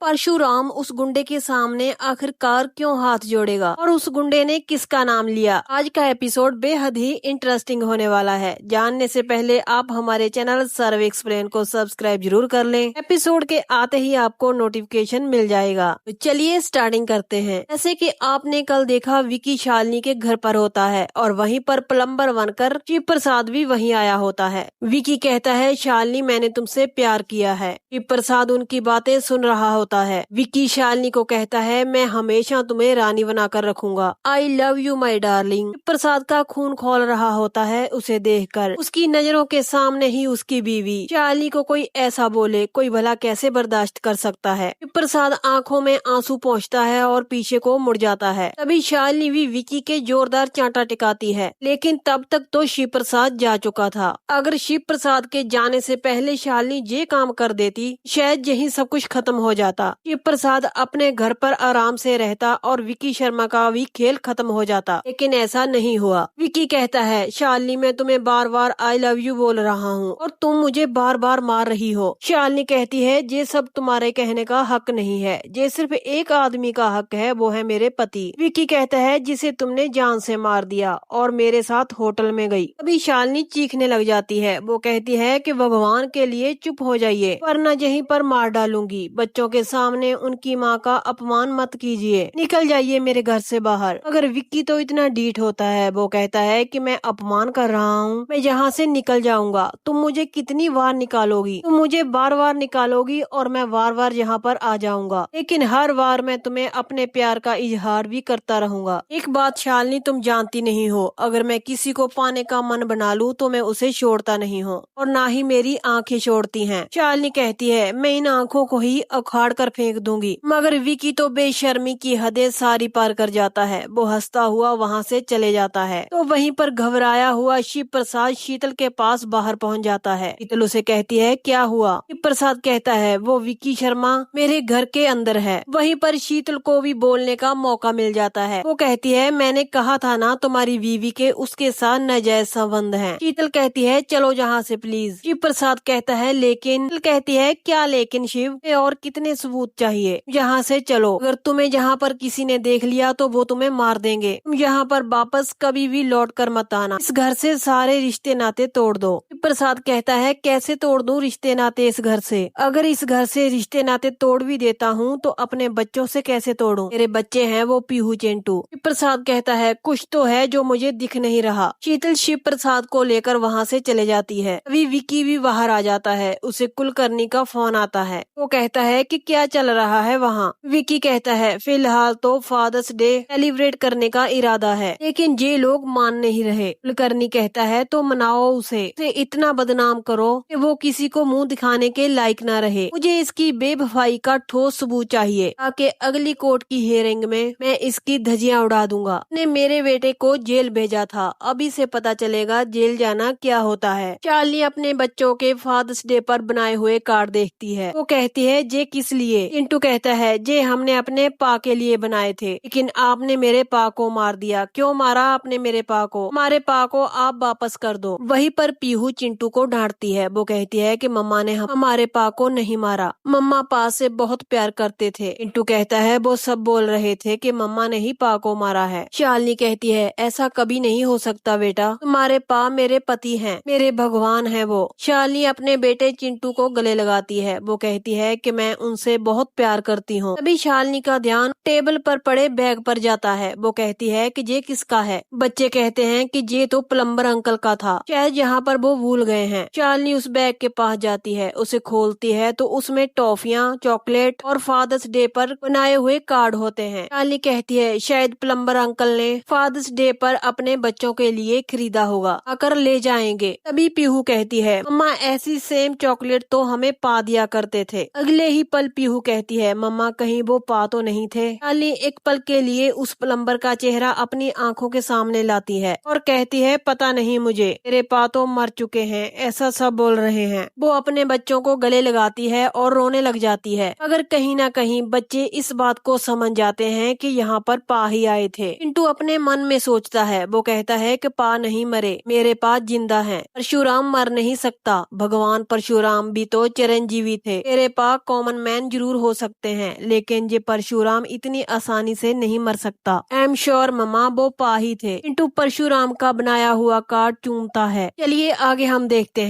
परशुराम उस गुंडे के सामने आखिरकार क्यों हाथ जोड़ेगा और उस गुंडे ने किसका नाम लिया। आज का एपिसोड बेहद ही इंटरेस्टिंग होने वाला है। जानने से पहले आप हमारे चैनल सर्व एक्सप्लेन को सब्सक्राइब जरूर कर लें। एपिसोड के आते ही आपको नोटिफिकेशन मिल जाएगा। तो चलिए स्टार्टिंग करते हैं। जैसे कि आपने कल देखा विकी शालिनी के घर पर होता है और वहीं पर प्लम्बर बनकर शिव प्रसाद भी वहीं आया होता है। विकी कहता है शालिनी मैंने तुमसे प्यार किया है। शिव प्रसाद उनकी बातें सुन रहा होता है। विकी शालिनी को कहता है मैं हमेशा तुम्हें रानी बनाकर रखूंगा। I love you my darling. Prasad का खून खौल रहा होता है उसे देखकर। उसकी नजरों के सामने ही उसकी बीवी शालिनी को कोई ऐसा बोले कोई भला कैसे बर्दाश्त कर सकता है। प्रसाद आंखों में आंसू पहुंचता है और पीछे को मुड़ जाता है। तभी शालिनी भी विकी के जोरदार चांटा टिकाती है, लेकिन तब तक तो शिव प्रसाद जा चुका था। अगर शिव प्रसाद के जाने से पहले शालिनी ये काम कर देती शायद यही सब कुछ खत्म हो जाता। शिव प्रसाद अपने घर पर आराम से रहता और विकी शर्मा का भी खेल खत्म हो जाता, लेकिन ऐसा नहीं हुआ। विकी कहता है शालिनी मैं तुम्हें बार बार आई लव यू बोल रहा हूँ और तुम मुझे बार बार मार रही हो। शालिनी कहती है ये सब तुम्हारे कहने का हक नहीं है, ये सिर्फ एक आदमी का हक है, वो है मेरे पति। विकी कहता है जिसे तुमने जान से मार दिया और मेरे साथ होटल में गई। अभी शालिनी चीखने लग जाती है। वो कहती है कि भगवान के लिए चुप हो जाइए वरना यहीं पर मार डालूंगी। बच्चों के सामने उनकी माँ का अपमान मत कीजिए, निकल जाइए मेरे घर से बाहर। अगर विक्की तो इतना डीठ होता है। वो कहता है कि मैं अपमान कर रहा हूँ, मैं यहाँ से निकल जाऊंगा। तुम मुझे कितनी बार निकालोगी? तुम मुझे बार बार निकालोगी और मैं बार बार यहाँ पर आ जाऊंगा, लेकिन हर बार मैं तुम्हें अपने प्यार का इजहार भी करता रहूंगा। एक बात शालिनी तुम जानती नहीं हो, अगर मैं किसी को पाने का मन बना लूँ तो मैं उसे छोड़ता नहीं हूँ और ना ही मेरी आंखें छोड़ती हैं। शालिनी कहती है मैं इन आंखों को ही उखाड़ कर फेंक दूंगी। मगर विकी तो बेशर्मी की हदें सारी पार कर जाता है। वो हंसता हुआ वहाँ से चले जाता है। तो वहीं पर घबराया हुआ शिव प्रसाद शीतल के पास बाहर पहुँच जाता है। शीतल उसे कहती है क्या हुआ? शिव प्रसाद कहता है वो विकी शर्मा मेरे घर के अंदर है। वहीं पर शीतल को भी बोलने का मौका मिल जाता है। वो कहती है मैंने कहा था ना तुम्हारी बीवी के उसके साथ नाजायज संबंध है। शीतल कहती है चलो यहाँ से प्लीज। शिव प्रसाद कहता है लेकिन कहती है क्या लेकिन शिव, और कितने सबूत चाहिए? यहाँ से चलो, अगर तुम्हें यहाँ पर किसी ने देख लिया तो वो तुम्हें मार देंगे। तुम यहाँ पर वापस कभी भी लौट कर मत आना। इस घर से सारे रिश्ते नाते तोड़ दो। प्रसाद कहता है कैसे तोड़ दूं रिश्ते नाते इस घर से? अगर इस घर से रिश्ते नाते तोड़ भी देता हूँ तो अपने बच्चों से कैसे तोड़ूं? मेरे बच्चे हैं वो पीहू चिंटू। प्रसाद कहता है कुछ तो है जो मुझे दिख नहीं रहा। शीतल शिव प्रसाद को लेकर वहाँ से चले जाती है। अभी विकी भी बाहर आ जाता है। उसे कुलकर्णी का फोन आता है। वो कहता है कि क्या चल रहा है वहाँ? विकी कहता है फिलहाल तो फादर्स डे सेलिब्रेट करने का इरादा है, लेकिन ये लोग मान नहीं रहे। कुलकर्णी कहता है तो मनाओ उसे इतना बदनाम करो कि वो किसी को मुंह दिखाने के लायक ना रहे। मुझे इसकी बेवफाई का ठोस सबूत चाहिए ताकि अगली कोर्ट की हियरिंग में मैं इसकी धज्जियां उड़ा दूंगा। ने मेरे बेटे को जेल भेजा था, अभी से पता चलेगा जेल जाना क्या होता है। शालिनी अपने बच्चों के फादर्स डे पर बनाए हुए कार्ड देखती है। वो कहती है जे किस लिए? चिंटू कहता है जे हमने अपने पा के लिए बनाए थे, लेकिन आपने मेरे पा को मार दिया। क्यों मारा आपने मेरे पा को? हमारे पा को आप वापस कर दो। वहीं पर पीहू चिंटू को डांटती है। वो कहती है कि मम्मा ने हमारे पा को नहीं मारा, मम्मा पा से बहुत प्यार करते थे। चिंटू कहता है वो सब बोल रहे थे कि मम्मा ने ही पा को मारा है। शालिनी कहती है ऐसा कभी नहीं हो सकता बेटा, तुम्हारे पा मेरे पति हैं, मेरे भगवान है वो। शालिनी अपने बेटे चिंटू को गले लगाती है। वो कहती है कि मैं उनसे बहुत प्यार करती हूँ। तभी शालिनी का ध्यान टेबल पर पड़े बैग पर जाता है। वो कहती है कि ये किसका है? बच्चे कहते हैं कि ये तो प्लम्बर अंकल का था, शायद यहाँ पर वो भूल गए हैं। शालिनी उस बैग के पास जाती है, उसे खोलती है तो उसमें टॉफियाँ, चॉकलेट और फादर्स डे पर बनाए हुए कार्ड होते हैं। शालिनी कहती है शायद प्लम्बर अंकल ने फादर्स डे पर अपने बच्चों के लिए खरीदा होगा, आकर ले जाएंगे। तभी पीहू कहती है मम्मा ऐसी सेम चॉकलेट तो हमें पा दिया करते थे। अगले ही पल पीहू कहती है मम्मा कहीं वो पा तो नहीं थे? शालिनी एक पल के लिए उस प्लम्बर का चेहरा अपनी आंखों के सामने लाती है और कहती है पता नहीं मुझे, मेरे पा तो मर चुके चुके हैं, ऐसा सब बोल रहे हैं। वो अपने बच्चों को गले लगाती है और रोने लग जाती है। अगर कहीं ना कहीं बच्चे इस बात को समझ जाते हैं कि यहाँ पर पा ही आए थे। पिंटू अपने मन में सोचता है, वो कहता है कि पा नहीं मरे, मेरे पास जिंदा है। परशुराम मर नहीं सकता, भगवान परशुराम भी तो चिरंजीवी थे। तेरे पास कॉमन मैन जरूर हो सकते हैं, लेकिन ये परशुराम इतनी आसानी से नहीं मर सकता। आई एम श्योर ममा वो पा ही थे। पिंटू परशुराम का बनाया हुआ कार्ड चूमता है। चलिए आगे हम देखते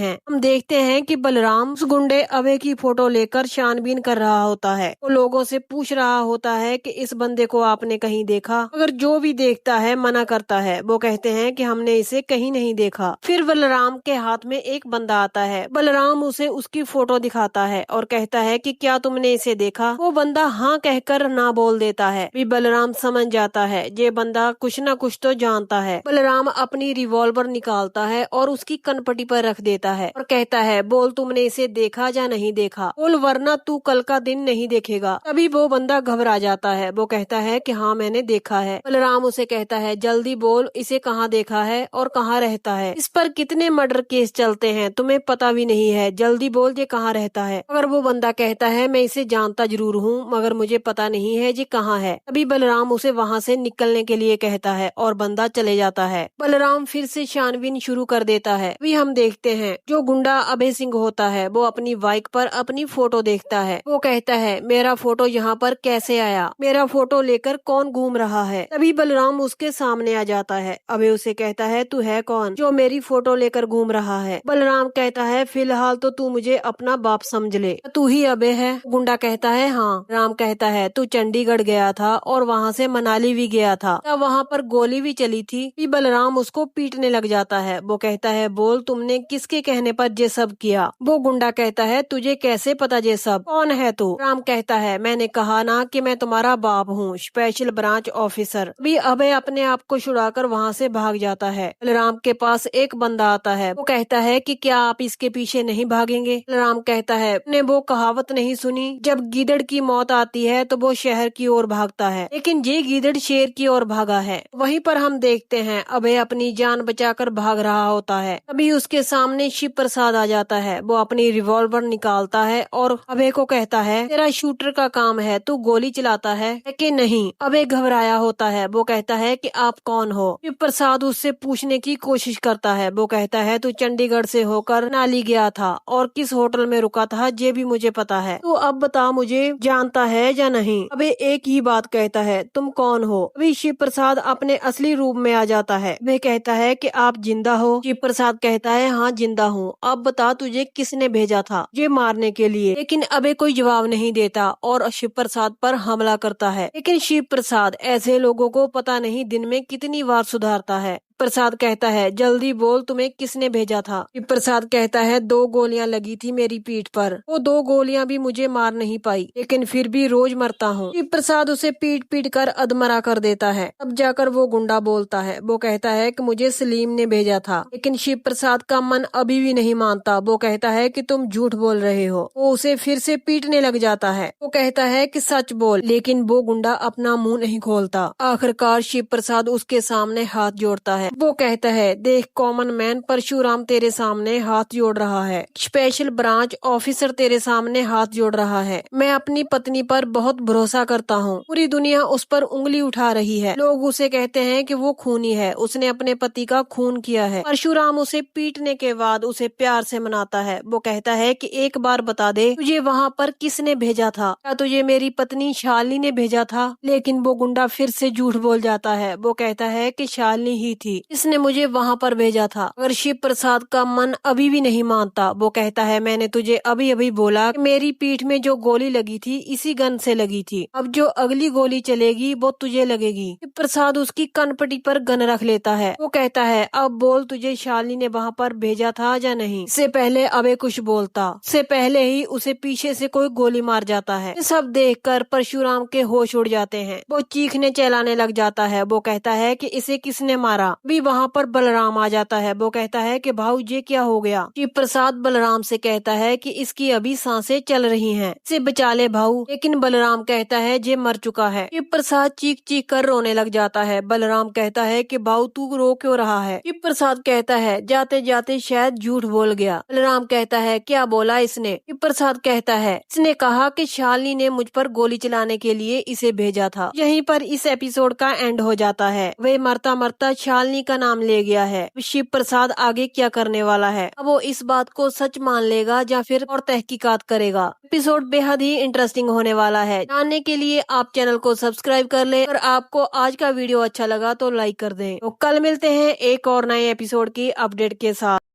हैं कि बलराम उस गुंडे अभय की फोटो लेकर छानबीन कर रहा होता है। वो लोगों से पूछ रहा होता है कि इस बंदे को आपने कहीं देखा? अगर जो भी देखता है मना करता है। वो कहते हैं कि हमने इसे कहीं नहीं देखा। फिर बलराम के हाथ में एक बंदा आता है। बलराम उसे उसकी फोटो दिखाता है और कहता है कि क्या तुमने इसे देखा? वो बंदा हाँ कहकर ना बोल देता है। भी बलराम समझ जाता है ये बंदा कुछ न कुछ तो जानता है। बलराम अपनी रिवॉल्वर निकालता है और उसकी कनपटी पर रख देता है और कहता है, बोल तुमने इसे देखा या नहीं देखा? बोल वरना तू कल का दिन नहीं देखेगा। तभी वो बंदा घबरा जाता है। वो कहता है कि हाँ मैंने देखा है। बलराम उसे कहता है, जल्दी बोल इसे कहाँ देखा है और कहाँ रहता है? इस पर कितने मर्डर केस चलते हैं, तुम्हें पता भी नहीं है, जल्दी बोल ये कहाँ रहता है। अगर वो बंदा कहता है, मैं इसे जानता जरूर हूँ मगर मुझे पता नहीं है ये कहाँ है। तभी बलराम उसे वहाँ से निकलने के लिए कहता है और बंदा चले जाता है। बलराम फिर से छानबीन शुरू कर देता है। अभी हम देखते हैं जो गुंडा अभय सिंह होता है वो अपनी बाइक पर अपनी फोटो देखता है। वो कहता है, मेरा फोटो यहाँ पर कैसे आया? मेरा फोटो लेकर कौन घूम रहा है? तभी बलराम उसके सामने आ जाता है। अभय उसे कहता है, तू है कौन जो मेरी फोटो लेकर घूम रहा है? बलराम कहता है, फिलहाल तो तू मुझे अपना बाप समझ ले, तू ही अभय है? गुंडा कहता है, हाँ। राम कहता है, तू चंडीगढ़ गया था और वहाँ से मनाली भी गया था, तब वहाँ पर गोली भी चली थी। फिर बलराम उसको पीटने लग जाता है। वो कहता है, बोल तुमने किसके कहने पर ये सब किया? वो गुंडा कहता है, तुझे कैसे पता ये सब? कौन है तू? राम कहता है, मैंने कहा ना कि मैं तुम्हारा बाप हूँ, स्पेशल ब्रांच ऑफिसर। अभी अभय अपने आप को छुड़ाकर वहाँ से भाग जाता है। बलराम के पास एक बंदा आता है। वो कहता है कि क्या आप इसके पीछे नहीं भागेंगे? बलराम कहता है, ने वो कहावत नहीं सुनी, जब गीदड़ की मौत आती है तो वो शहर की ओर भागता है, लेकिन ये गीदड़ शेर की ओर भागा है। वहीं पर हम देखते हैं अभय अपनी जान बचाकर भाग रहा होता है। तभी उसके सामने शिव प्रसाद आ जाता है। वो अपनी रिवॉल्वर निकालता है और अभय को कहता है, तेरा शूटर का काम है, तू गोली चलाता है कि नहीं? अभय घबराया होता है। वो कहता है कि आप कौन हो? शिव प्रसाद उससे पूछने की कोशिश करता है। वो कहता है, तू चंडीगढ़ से होकर नाली गया था और किस होटल में रुका था ये भी मुझे पता है। तू अब बता, मुझे जानता है या नहीं? अबे एक ही बात कहता है, तुम कौन हो? अभी शिव प्रसाद अपने असली रूप में आ जाता है। वह कहता है कि आप जिंदा हो? शिव प्रसाद कहता है, हाँ जिंदा हूँ। अब बता तुझे किसने भेजा था ये मारने के लिए? लेकिन अबे कोई जवाब नहीं देता और शिव प्रसाद पर हमला करता है। लेकिन शिव प्रसाद ऐसे लोगों को पता नहीं दिन में कितनी बार सुधारता है। प्रसाद कहता है, जल्दी बोल तुम्हें किसने भेजा था? शिव प्रसाद कहता है, 2 गोलियां लगी थी मेरी पीठ पर, वो 2 गोलियां भी मुझे मार नहीं पाई, लेकिन फिर भी रोज मरता हूँ। शिव प्रसाद उसे पीट पीट कर अधमरा कर देता है। तब जाकर वो गुंडा बोलता है। वो कहता है कि मुझे सलीम ने भेजा था, लेकिन शिव प्रसाद का मन अभी भी नहीं मानता। वो कहता है कि तुम झूठ बोल रहे हो। वो उसे फिर से पीटने लग जाता है। वो कहता है कि सच बोल, लेकिन वो गुंडा अपना मुंह नहीं खोलता। आखिरकार शिव प्रसाद उसके सामने हाथ जोड़ता है। वो कहता है, देख कॉमन मैन परशुराम तेरे सामने हाथ जोड़ रहा है, स्पेशल ब्रांच ऑफिसर तेरे सामने हाथ जोड़ रहा है। मैं अपनी पत्नी पर बहुत भरोसा करता हूँ, पूरी दुनिया उस पर उंगली उठा रही है। लोग उसे कहते हैं कि वो खूनी है, उसने अपने पति का खून किया है। परशुराम उसे पीटने के बाद उसे प्यार से मनाता है। वो कहता है कि एक बार बता दे, तुझे वहाँ पर किसने भेजा था? क्या तुझे मेरी पत्नी शालिनी ने भेजा था? लेकिन वो गुंडा फिर से झूठ बोल जाता है। वो कहता है कि शालिनी ही थी, इसने मुझे वहाँ पर भेजा था। अगर शिव प्रसाद का मन अभी भी नहीं मानता, वो कहता है, मैंने तुझे अभी अभी बोला कि मेरी पीठ में जो गोली लगी थी इसी गन से लगी थी, अब जो अगली गोली चलेगी वो तुझे लगेगी। शिव प्रसाद उसकी कनपटी पर गन रख लेता है। वो कहता है, अब बोल तुझे शालिनी ने वहाँ पर भेजा था या नहीं? इससे पहले अबे कुछ बोलता, इससे पहले ही उसे पीछे से कोई गोली मार जाता है। ये सब देखकर परशुराम के होश उड़ जाते हैं। वो चीखने चिल्लाने लग जाता है। वो कहता है कि इसे किसने मारा? भी वहाँ पर बलराम आ जाता है। वो कहता है कि भाऊ ये क्या हो गया। शिव प्रसाद बलराम से कहता है कि इसकी अभी सांसें चल रही हैं, इसे बचा ले भाऊ। लेकिन बलराम कहता है ये मर चुका है। शिव प्रसाद चीख चीख कर रोने लग जाता है। बलराम कहता है कि भाऊ तू रो क्यों रहा है। शिव प्रसाद कहता है जाते जाते शायद झूठ बोल गया। बलराम कहता है क्या बोला इसने। शिव प्रसाद कहता है इसने कहा कि शालिनी ने मुझ पर गोली चलाने के लिए इसे भेजा था। यहीं पर इस एपिसोड का एंड हो जाता है। वे मरता मरता शालिनी का नाम ले गया है। शिव प्रसाद आगे क्या करने वाला है, अब वो इस बात को सच मान लेगा या फिर और तहकीकात करेगा। एपिसोड बेहद ही इंटरेस्टिंग होने वाला है। जानने के लिए आप चैनल को सब्सक्राइब कर लें। अगर आपको आज का वीडियो अच्छा लगा तो लाइक कर दें। तो कल मिलते हैं एक और नए एपिसोड की अपडेट के साथ।